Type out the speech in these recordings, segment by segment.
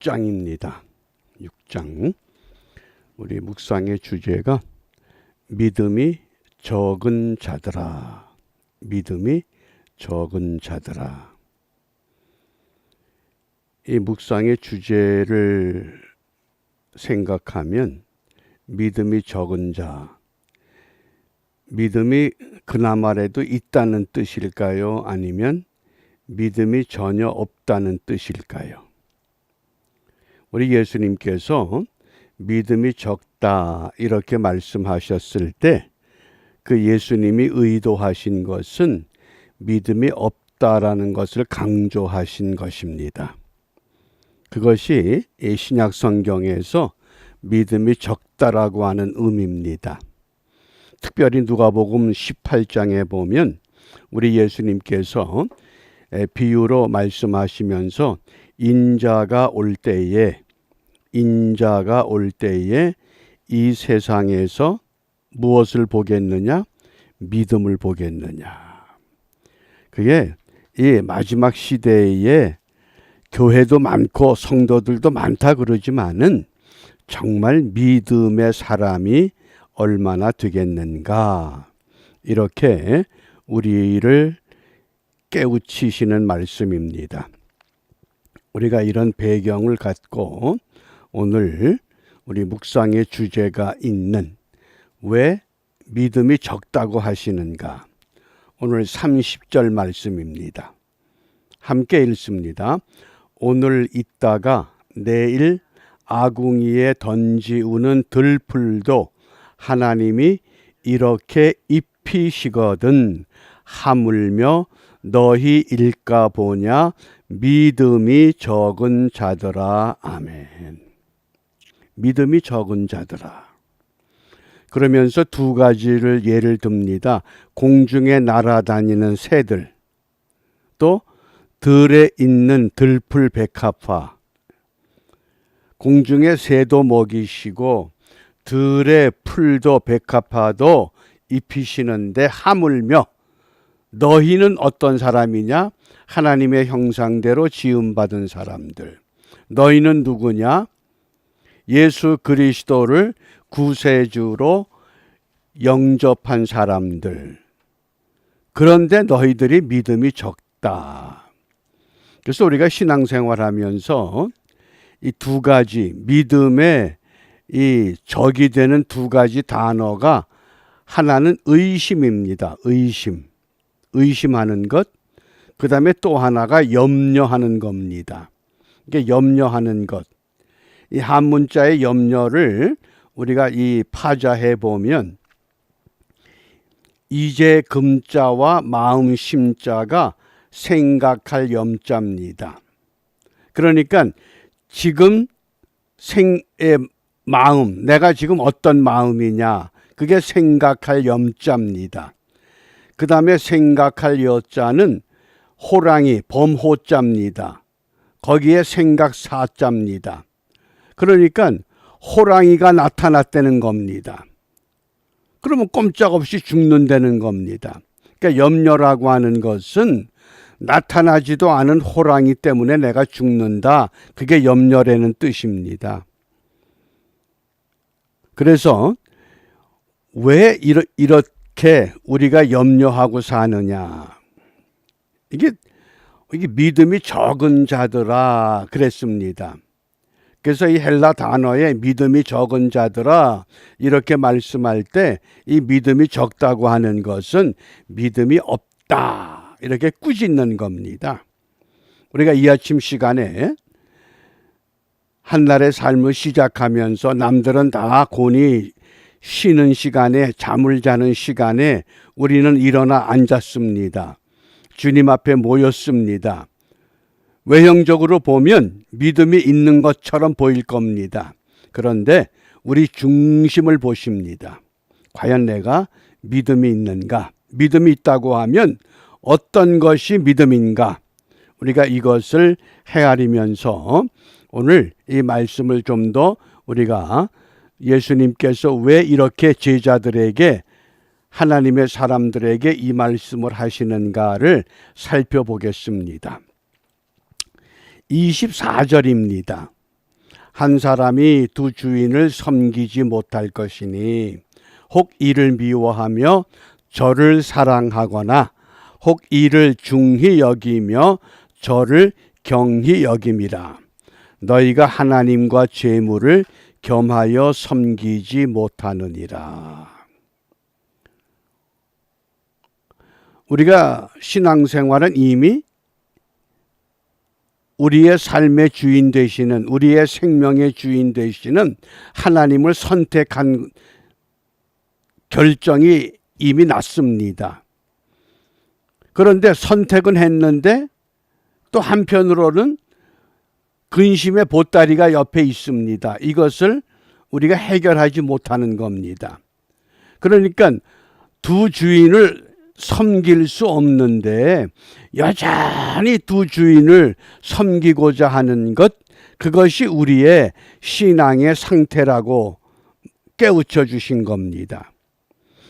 6장입니다. 6장. 우리 묵상의 주제가 믿음이 적은 자들아. 믿음이 적은 자들아. 이 묵상의 주제를 생각하면 믿음이 적은 자, 믿음이 그나마라도 있다는 뜻일까요? 아니면 믿음이 전혀 없다는 뜻일까요? 우리 예수님께서 믿음이 적다 이렇게 말씀하셨을 때 그 예수님이 의도하신 것은 믿음이 없다라는 것을 강조하신 것입니다. 그것이 신약 성경에서 믿음이 적다라고 하는 의미입니다. 특별히 누가복음 18장에 보면 우리 예수님께서 비유로 말씀하시면서 인자가 올 때에 이 세상에서 무엇을 보겠느냐? 믿음을 보겠느냐. 그게 이 마지막 시대에 교회도 많고 성도들도 많다 그러지만은 정말 믿음의 사람이 얼마나 되겠는가. 이렇게 우리를 깨우치시는 말씀입니다. 우리가 이런 배경을 갖고 오늘 우리 묵상의 주제가 있는 왜 믿음이 적다고 하시는가? 오늘 30절 말씀입니다. 함께 읽습니다. 오늘 있다가 내일 아궁이에 던지우는 들풀도 하나님이 이렇게 입히시거든 하물며 너희 일까 보냐 믿음이 적은 자들아. 아멘. 믿음이 적은 자들아. 그러면서 두 가지를 예를 듭니다. 공중에 날아다니는 새들, 또 들에 있는 들풀 백합화. 공중에 새도 먹이시고 들의 풀도 백합화도 입히시는데 하물며 너희는 어떤 사람이냐? 하나님의 형상대로 지음받은 사람들. 너희는 누구냐? 예수 그리스도를 구세주로 영접한 사람들. 그런데 너희들이 믿음이 적다. 그래서 우리가 신앙생활하면서 이 두 가지 믿음의 이 적이 되는 두 가지 단어가 하나는 의심입니다. 의심하는 것. 그 다음에 또 하나가 염려하는 겁니다. 이게 염려하는 것. 이 한문자의 염려를 우리가 이 파자해 보면 이제 금자와 마음 심자가 생각할 염자입니다. 그러니까 지금 생의 마음, 내가 지금 어떤 마음이냐, 그게 생각할 염자입니다. 그 다음에 생각할 여자는 호랑이, 범호자입니다. 거기에 생각 사자입니다. 그러니까 호랑이가 나타났다는 겁니다. 그러면 꼼짝없이 죽는다는 겁니다. 그러니까 염려라고 하는 것은 나타나지도 않은 호랑이 때문에 내가 죽는다. 그게 염려라는 뜻입니다. 그래서 왜 이렇게 우리가 염려하고 사느냐. 이게 믿음이 적은 자들아 그랬습니다. 그래서 이 헬라 단어에 믿음이 적은 자들아 이렇게 말씀할 때 이 믿음이 적다고 하는 것은 믿음이 없다 이렇게 꾸짖는 겁니다. 우리가 이 아침 시간에 한날의 삶을 시작하면서 남들은 다 곤히 쉬는 시간에 잠을 자는 시간에 우리는 일어나 앉았습니다. 주님 앞에 모였습니다. 외형적으로 보면 믿음이 있는 것처럼 보일 겁니다. 그런데 우리 중심을 보십니다. 과연 내가 믿음이 있는가? 믿음이 있다고 하면 어떤 것이 믿음인가? 우리가 이것을 헤아리면서 오늘 이 말씀을 좀 더 우리가 예수님께서 왜 이렇게 제자들에게 하나님의 사람들에게 이 말씀을 하시는가를 살펴보겠습니다. 24절입니다. 한 사람이 두 주인을 섬기지 못할 것이니 혹 이를 미워하며 저를 사랑하거나 혹 이를 중히 여기며 저를 경히 여김이라. 너희가 하나님과 재물을 겸하여 섬기지 못하느니라. 우리가 신앙생활은 이미 우리의 삶의 주인 되시는, 우리의 생명의 주인 되시는 하나님을 선택한 결정이 이미 났습니다. 그런데 선택은 했는데 또 한편으로는 근심의 보따리가 옆에 있습니다. 이것을 우리가 해결하지 못하는 겁니다. 그러니까 두 주인을 섬길 수 없는데 여전히 두 주인을 섬기고자 하는 것, 그것이 우리의 신앙의 상태라고 깨우쳐 주신 겁니다.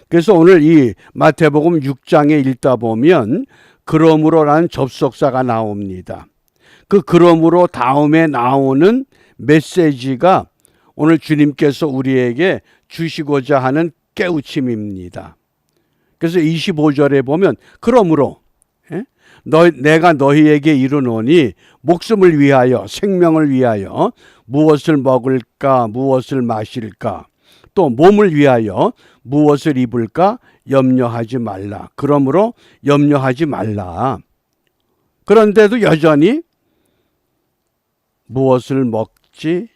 그래서 오늘 이 마태복음 6장에 읽다 보면 그러므로라는 접속사가 나옵니다. 그 그러므로 다음에 나오는 메시지가 오늘 주님께서 우리에게 주시고자 하는 깨우침입니다. 그래서 25절에 보면 그러므로 내가 너희에게 이르노니 목숨을 위하여 생명을 위하여 무엇을 먹을까 무엇을 마실까 또 몸을 위하여 무엇을 입을까 염려하지 말라. 그러므로 염려하지 말라. 그런데도 여전히 무엇을 먹지?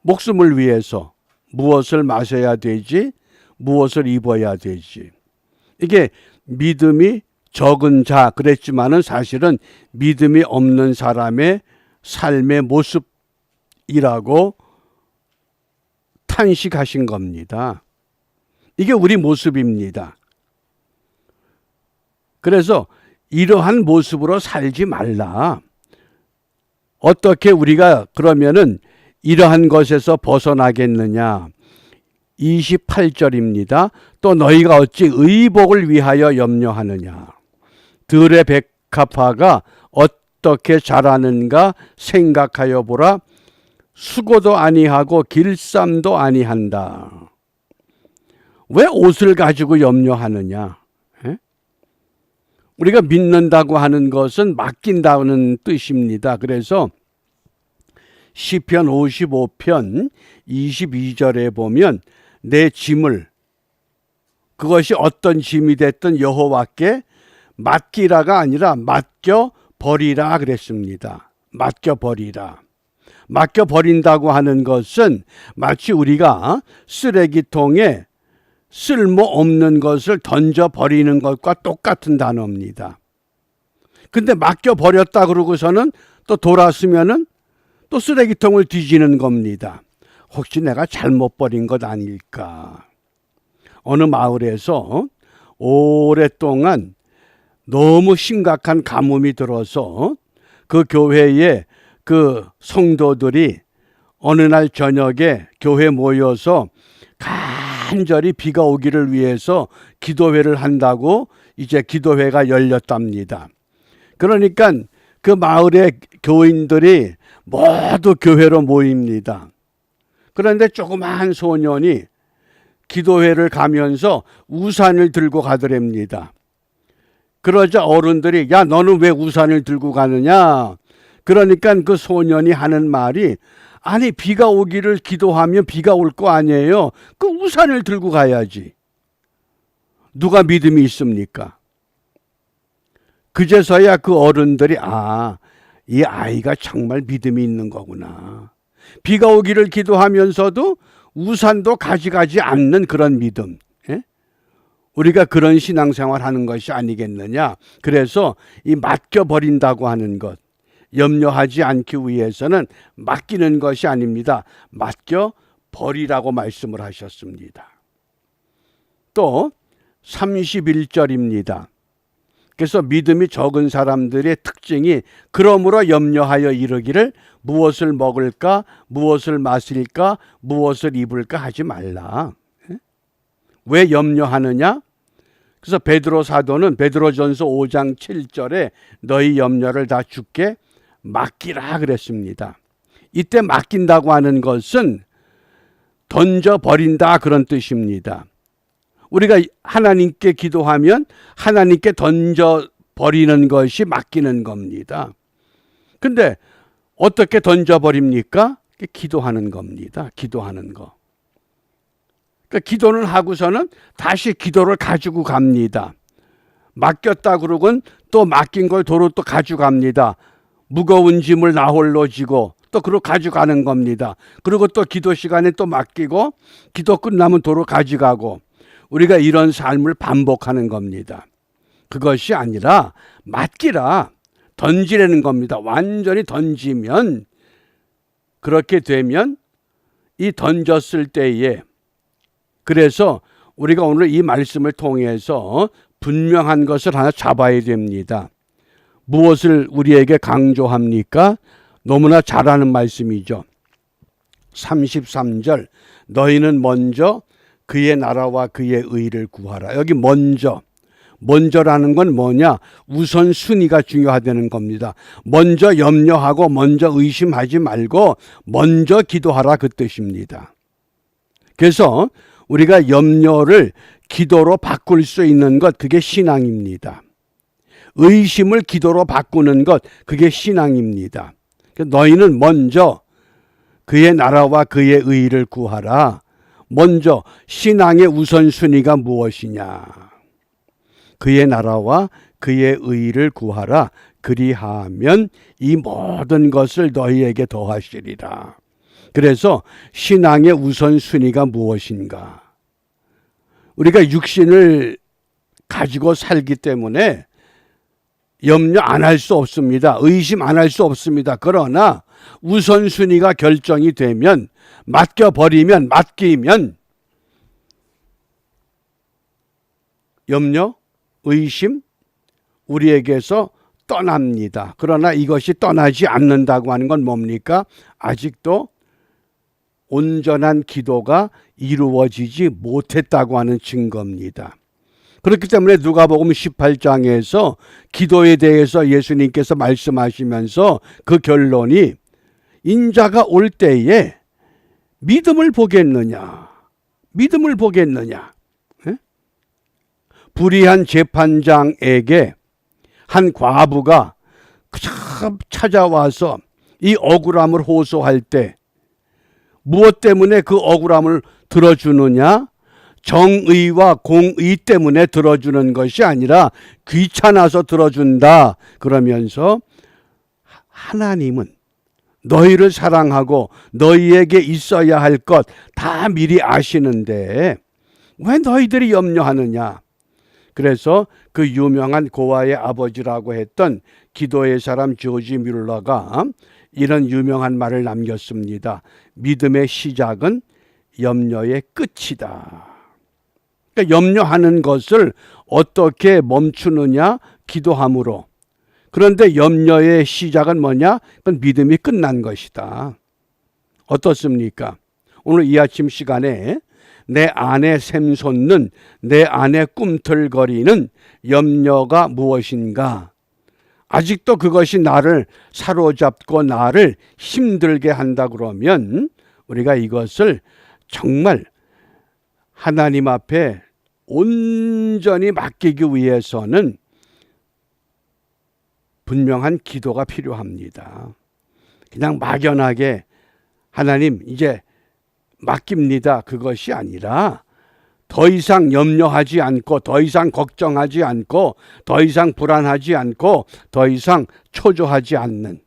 목숨을 위해서 무엇을 마셔야 되지? 무엇을 입어야 되지? 이게 믿음이 적은 자 그랬지만은 사실은 믿음이 없는 사람의 삶의 모습이라고 탄식하신 겁니다. 이게 우리 모습입니다. 그래서 이러한 모습으로 살지 말라. 어떻게 우리가 그러면은 이러한 것에서 벗어나겠느냐? 28절입니다. 또 너희가 어찌 의복을 위하여 염려하느냐? 들의 백합화가 어떻게 자라는가 생각하여 보라. 수고도 아니하고 길쌈도 아니한다. 왜 옷을 가지고 염려하느냐? 우리가 믿는다고 하는 것은 맡긴다는 뜻입니다. 그래서 시편 55편 22절에 보면 내 짐을, 그것이 어떤 짐이 됐든 여호와께 맡기라가 아니라 맡겨버리라 그랬습니다. 맡겨버리라. 맡겨버린다고 하는 것은 마치 우리가 쓰레기통에 쓸모없는 것을 던져버리는 것과 똑같은 단어입니다. 근데 맡겨버렸다 그러고서는 또 돌아서면은 또 쓰레기통을 뒤지는 겁니다. 혹시 내가 잘못 버린 것 아닐까? 어느 마을에서 오랫동안 너무 심각한 가뭄이 들어서 그 교회에 그 성도들이 어느 날 저녁에 교회 모여서 간절히 비가 오기를 위해서 기도회를 한다고 이제 기도회가 열렸답니다. 그러니까 그 마을의 교인들이 모두 교회로 모입니다. 그런데 조그마한 소년이 기도회를 가면서 우산을 들고 가더랍니다. 그러자 어른들이 야 너는 왜 우산을 들고 가느냐? 그러니까 그 소년이 하는 말이 아니 비가 오기를 기도하면 비가 올 거 아니에요. 그 우산을 들고 가야지. 누가 믿음이 있습니까? 그제서야 그 어른들이 이 아이가 정말 믿음이 있는 거구나. 비가 오기를 기도하면서도 우산도 가져가지 않는 그런 믿음. 우리가 그런 신앙생활 하는 것이 아니겠느냐. 그래서 이 맡겨버린다고 하는 것, 염려하지 않기 위해서는 맡기는 것이 아닙니다. 맡겨버리라고 말씀을 하셨습니다. 또 31절입니다. 그래서 믿음이 적은 사람들의 특징이 그러므로 염려하여 이르기를 무엇을 먹을까, 무엇을 마실까, 무엇을 입을까 하지 말라. 왜 염려하느냐? 그래서 베드로 사도는 베드로전서 5장 7절에 너희 염려를 다 주께 맡기라 그랬습니다. 이때 맡긴다고 하는 것은 던져버린다 그런 뜻입니다. 우리가 하나님께 기도하면 하나님께 던져버리는 것이 맡기는 겁니다. 근데 어떻게 던져버립니까? 기도하는 겁니다. 기도하는 거. 그러니까 기도는 하고서는 다시 기도를 가지고 갑니다. 맡겼다 그러곤 또 맡긴 걸 도로 또 가져갑니다. 무거운 짐을 나 홀로 지고 또 그러고 가져가는 겁니다. 그리고 또 기도 시간에 또 맡기고 기도 끝나면 도로 가져가고 우리가 이런 삶을 반복하는 겁니다. 그것이 아니라 맡기라, 던지라는 겁니다. 완전히 던지면, 그렇게 되면 이 던졌을 때에, 그래서 우리가 오늘 이 말씀을 통해서 분명한 것을 하나 잡아야 됩니다. 무엇을 우리에게 강조합니까? 너무나 잘 아는 말씀이죠. 33절, 너희는 먼저 그의 나라와 그의 의를 구하라. 여기 먼저라는 건 뭐냐? 우선순위가 중요하다는 겁니다. 먼저 염려하고 먼저 의심하지 말고 먼저 기도하라 그 뜻입니다. 그래서 우리가 염려를 기도로 바꿀 수 있는 것, 그게 신앙입니다. 의심을 기도로 바꾸는 것, 그게 신앙입니다. 너희는 먼저 그의 나라와 그의 의를 구하라. 먼저 신앙의 우선순위가 무엇이냐? 그의 나라와 그의 의를 구하라. 그리하면 이 모든 것을 너희에게 더하시리라. 그래서 신앙의 우선순위가 무엇인가? 우리가 육신을 가지고 살기 때문에 염려 안 할 수 없습니다. 의심 안 할 수 없습니다. 그러나 우선순위가 결정이 되면, 맡기면 염려, 의심 우리에게서 떠납니다. 그러나 이것이 떠나지 않는다고 하는 건 뭡니까? 아직도 온전한 기도가 이루어지지 못했다고 하는 증거입니다. 그렇기 때문에 누가복음 18장에서 기도에 대해서 예수님께서 말씀하시면서 그 결론이 인자가 올 때에 믿음을 보겠느냐? 믿음을 보겠느냐? 불의한 재판장에게 한 과부가 찾아와서 이 억울함을 호소할 때 무엇 때문에 그 억울함을 들어주느냐? 정의와 공의 때문에 들어주는 것이 아니라 귀찮아서 들어준다. 그러면서 하나님은 너희를 사랑하고 너희에게 있어야 할 것 다 미리 아시는데 왜 너희들이 염려하느냐? 그래서 그 유명한 고아의 아버지라고 했던 기도의 사람 조지 뮬러가 이런 유명한 말을 남겼습니다. 믿음의 시작은 염려의 끝이다. 그러니까 염려하는 것을 어떻게 멈추느냐? 기도함으로. 그런데 염려의 시작은 뭐냐? 그건 믿음이 끝난 것이다. 어떻습니까? 오늘 이 아침 시간에 내 안에 샘솟는, 내 안에 꿈틀거리는 염려가 무엇인가? 아직도 그것이 나를 사로잡고 나를 힘들게 한다 그러면 우리가 이것을 정말 하나님 앞에 온전히 맡기기 위해서는 분명한 기도가 필요합니다. 그냥 막연하게 하나님 이제 맡깁니다. 그것이 아니라 더 이상 염려하지 않고 더 이상 걱정하지 않고 더 이상 불안하지 않고 더 이상 초조하지 않는,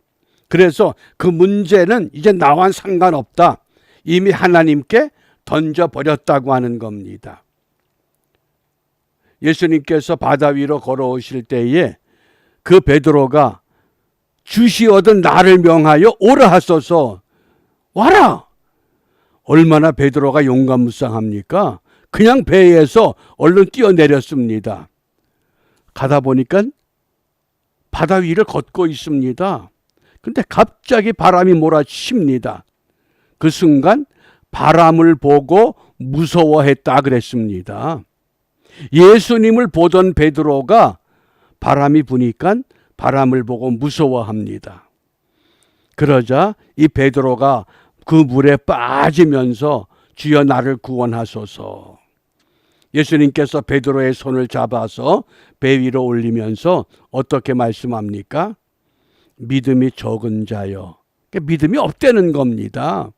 그래서 그 문제는 이제 나와 상관없다. 이미 하나님께 던져버렸다고 하는 겁니다. 예수님께서 바다 위로 걸어오실 때에 그 베드로가 주시오던 나를 명하여 오라 하소서, 와라. 얼마나 베드로가 용감무쌍합니까? 그냥 배에서 얼른 뛰어내렸습니다. 가다 보니까 바다 위를 걷고 있습니다. 근데 갑자기 바람이 몰아칩니다. 그 순간 바람을 보고 무서워했다 그랬습니다. 예수님을 보던 베드로가 바람이 부니까 바람을 보고 무서워합니다. 그러자 이 베드로가 그 물에 빠지면서 주여 나를 구원하소서. 예수님께서 베드로의 손을 잡아서 배 위로 올리면서 어떻게 말씀합니까? 믿음이 적은 자여. 믿음이 없다는 겁니다.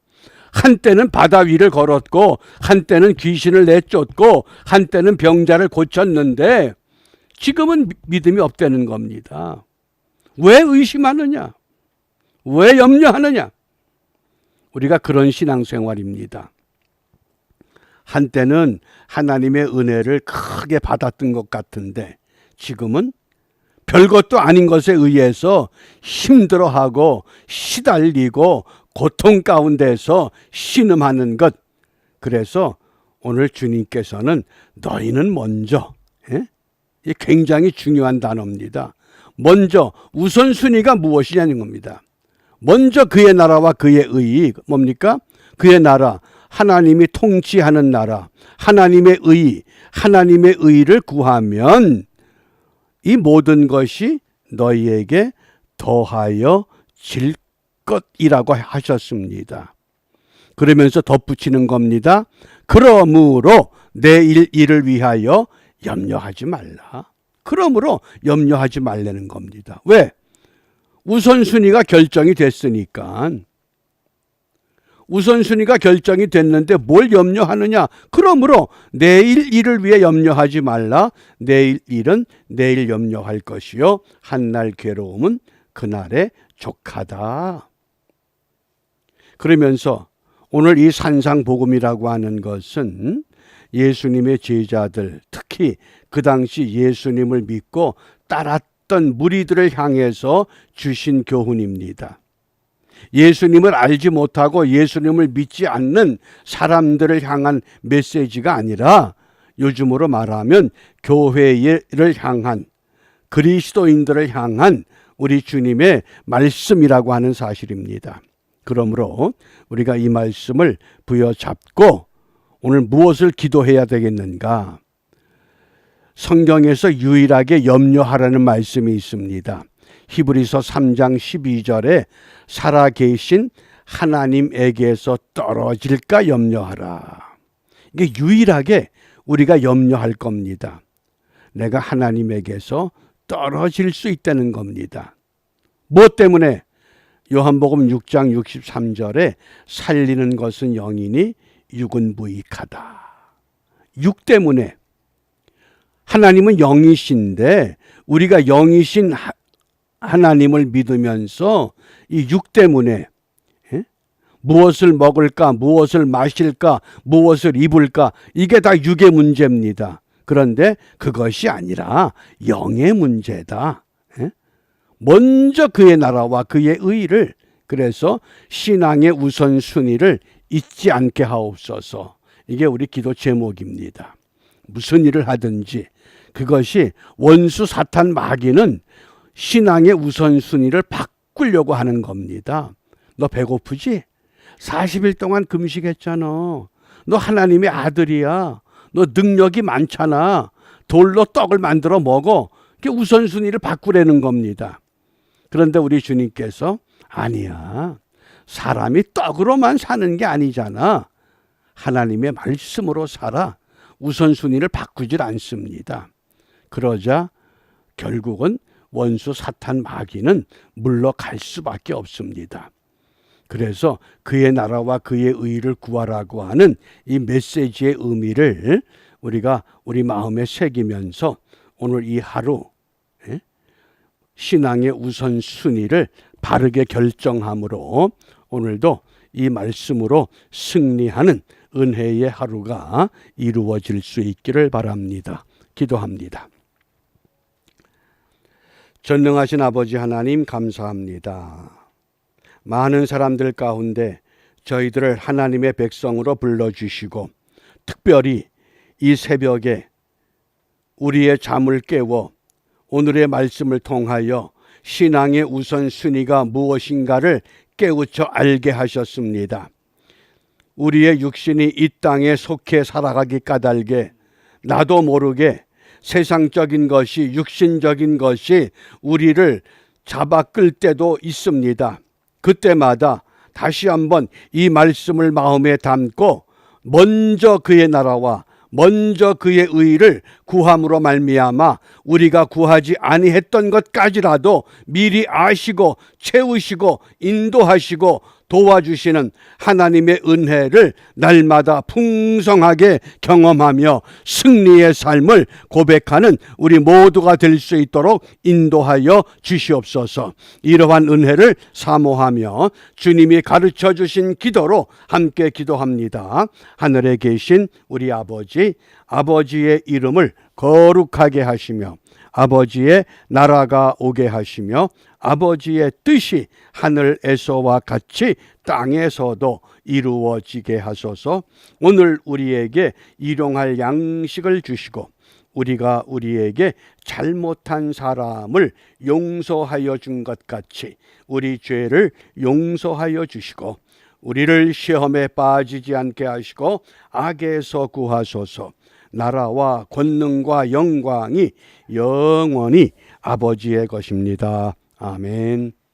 한때는 바다 위를 걸었고 한때는 귀신을 내쫓고 한때는 병자를 고쳤는데 지금은 믿음이 없다는 겁니다. 왜 의심하느냐? 왜 염려하느냐? 우리가 그런 신앙생활입니다. 한때는 하나님의 은혜를 크게 받았던 것 같은데 지금은 별것도 아닌 것에 의해서 힘들어하고 시달리고 고통 가운데서 신음하는 것. 그래서 오늘 주님께서는 너희는 먼저, 이 굉장히 중요한 단어입니다. 먼저 우선순위가 무엇이냐는 겁니다. 먼저 그의 나라와 그의 의, 뭡니까? 그의 나라, 하나님이 통치하는 나라, 하나님의 의, 하나님의 의를 구하면 이 모든 것이 너희에게 더하여 질 것이라고 하셨습니다. 그러면서 덧붙이는 겁니다. 그러므로 내일 일을 위하여 염려하지 말라. 그러므로 염려하지 말라는 겁니다. 왜? 우선순위가 결정이 됐으니까. 우선순위가 결정이 됐는데 뭘 염려하느냐? 그러므로 내일 일을 위해 염려하지 말라. 내일 일은 내일 염려할 것이요 한날 괴로움은 그날에 족하다. 그러면서 오늘 이 산상복음이라고 하는 것은 예수님의 제자들, 특히 그 당시 예수님을 믿고 따랐던 무리들을 향해서 주신 교훈입니다. 예수님을 알지 못하고 예수님을 믿지 않는 사람들을 향한 메시지가 아니라 요즘으로 말하면 교회를 향한, 그리스도인들을 향한 우리 주님의 말씀이라고 하는 사실입니다. 그러므로 우리가 이 말씀을 부여잡고 오늘 무엇을 기도해야 되겠는가? 성경에서 유일하게 염려하라는 말씀이 있습니다. 히브리서 3장 12절에 살아계신 하나님에게서 떨어질까 염려하라. 이게 유일하게 우리가 염려할 겁니다. 내가 하나님에게서 떨어질 수 있다는 겁니다. 무엇 때문에? 요한복음 6장 63절에 살리는 것은 영이니 육은 무익하다. 육 때문에. 하나님은 영이신데 우리가 영이신 하나님을 믿으면서 이 육 때문에 무엇을 먹을까, 무엇을 마실까, 무엇을 입을까, 이게 다 육의 문제입니다. 그런데 그것이 아니라 영의 문제다. 먼저 그의 나라와 그의 의를, 그래서 신앙의 우선순위를 잊지 않게 하옵소서. 이게 우리 기도 제목입니다. 무슨 일을 하든지 그것이 원수 사탄 마귀는 신앙의 우선순위를 바꾸려고 하는 겁니다. 너 배고프지? 40일 동안 금식했잖아. 너 하나님의 아들이야. 너 능력이 많잖아. 돌로 떡을 만들어 먹어. 그게 우선순위를 바꾸려는 겁니다. 그런데 우리 주님께서 아니야. 사람이 떡으로만 사는 게 아니잖아. 하나님의 말씀으로 살아. 우선순위를 바꾸질 않습니다. 그러자 결국은 원수 사탄 마귀는 물러갈 수밖에 없습니다. 그래서 그의 나라와 그의 의를 구하라고 하는 이 메시지의 의미를 우리가 우리 마음에 새기면서 오늘 이 하루 신앙의 우선순위를 바르게 결정함으로 오늘도 이 말씀으로 승리하는 은혜의 하루가 이루어질 수 있기를 바랍니다. 기도합니다. 전능하신 아버지 하나님 감사합니다. 많은 사람들 가운데 저희들을 하나님의 백성으로 불러주시고 특별히 이 새벽에 우리의 잠을 깨워 오늘의 말씀을 통하여 신앙의 우선순위가 무엇인가를 깨우쳐 알게 하셨습니다. 우리의 육신이 이 땅에 속해 살아가기 까닭에 나도 모르게 세상적인 것이, 육신적인 것이 우리를 잡아 끌 때도 있습니다. 그때마다 다시 한번 이 말씀을 마음에 담고 먼저 그의 나라와 먼저 그의 의를 구함으로 말미암아 우리가 구하지 아니했던 것까지라도 미리 아시고 채우시고 인도하시고 도와주시는 하나님의 은혜를 날마다 풍성하게 경험하며 승리의 삶을 고백하는 우리 모두가 될 수 있도록 인도하여 주시옵소서. 이러한 은혜를 사모하며 주님이 가르쳐 주신 기도로 함께 기도합니다. 하늘에 계신 우리 아버지, 아버지의 이름을 거룩하게 하시며 아버지의 나라가 오게 하시며 아버지의 뜻이 하늘에서와 같이 땅에서도 이루어지게 하소서. 오늘 우리에게 일용할 양식을 주시고 우리가 우리에게 잘못한 사람을 용서하여 준 것 같이 우리 죄를 용서하여 주시고 우리를 시험에 빠지지 않게 하시고 악에서 구하소서. 나라와 권능과 영광이 영원히 아버지의 것입니다. 아멘.